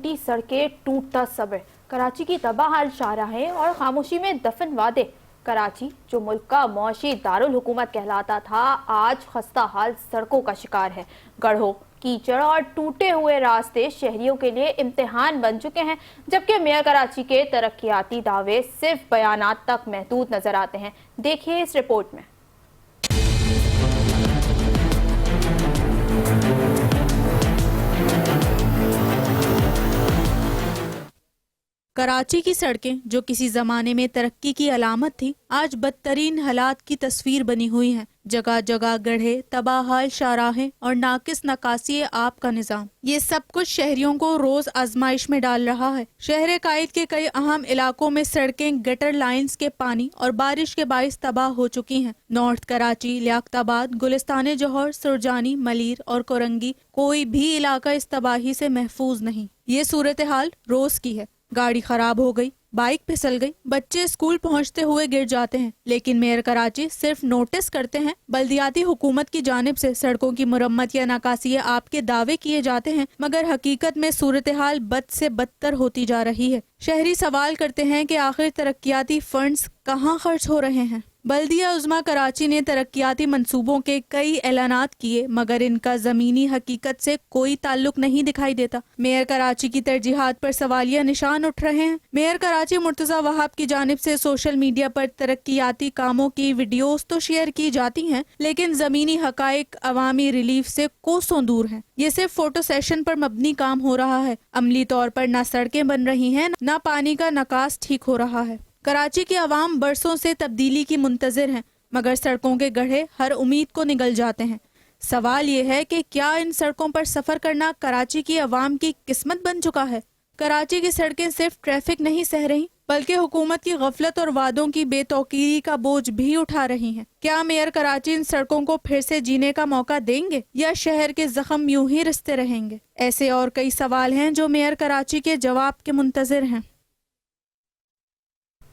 टूटी सड़कें, टूटता सब्र। कराची की तबाहहाल शाहराहें और खामोशी में दफन वादे। कराची, जो मुल्क का मौशी दारुल हुकूमत कहलाता था, आज खस्ता हाल सड़कों का शिकार है। गढ़ों, कीचड़ और टूटे हुए रास्ते शहरियों के लिए इम्तिहान बन चुके हैं, जबकि मेयर कराची के तरक्याती दावे सिर्फ बयानात तक महदूद नजर आते हैं। देखिए इस रिपोर्ट में। कराची की सड़कें, जो किसी जमाने में तरक्की की अलामत थी, आज बदतरीन हालात की तस्वीर बनी हुई हैं। जगह जगह गड्ढे, तबाहहाल शाहराहें और नाकिस नकासी आब का निजाम, ये सब कुछ शहरियों को रोज आजमाइश में डाल रहा है। शहर कायद के कई अहम इलाकों में सड़कें गटर लाइंस के पानी और बारिश के बाइस तबाह हो चुकी हैं। नॉर्थ कराची, लियाकताबाद, गुलिस्तान जौहर, सुरजानी, मलीर और कोरंगी, कोई भी इलाका इस तबाही से महफूज नहीं। ये सूरत हाल रोज की है। गाड़ी खराब हो गई, बाइक फिसल गई, बच्चे स्कूल पहुंचते हुए गिर जाते हैं, लेकिन मेयर कराची सिर्फ नोटिस करते हैं। बल्दियाती हुकूमत की जानिब से सड़कों की मुरम्मत या नकासी आपके दावे किए जाते हैं, मगर हकीकत में सूरत हाल बद से बदतर होती जा रही है। शहरी सवाल करते हैं कि आखिर तरक्याती फंड्स कहाँ खर्च हो रहे हैं। बल्दिया उज़्मा कराची ने तरक्याती मंसूबों के कई ऐलानात किए, मगर इनका जमीनी हकीकत से कोई ताल्लुक नहीं दिखाई देता। मेयर कराची की तरजीहात पर सवालिया निशान उठ रहे हैं। मेयर कराची मुर्तजा वहाब की जानिब से सोशल मीडिया पर तरक्याती कामों की वीडियोस तो शेयर की जाती हैं, लेकिन जमीनी हकाइक अवामी रिलीफ से कोसों दूर हैं। ये सिर्फ फोटो सेशन पर मबनी काम हो रहा है। अमली तौर पर न सड़कें बन रही हैं, न पानी का निकास ठीक हो रहा है। कराची की आवाम बरसों से तब्दीली की मुंतजिर हैं, मगर सड़कों के गड्ढे हर उम्मीद को निगल जाते हैं। सवाल ये है कि क्या इन सड़कों पर सफर करना कराची की आवाम की किस्मत बन चुका है? कराची की सड़कें सिर्फ ट्रैफिक नहीं सह रही, बल्कि हुकूमत की गफलत और वादों की बेतौकीरी का बोझ भी उठा रही हैं। क्या मेयर कराची इन सड़कों को फिर से जीने का मौका देंगे, या शहर के जख्म यूं ही रिसते रहेंगे? ऐसे और कई सवाल हैं जो मेयर कराची के जवाब के मुंतजिर हैं।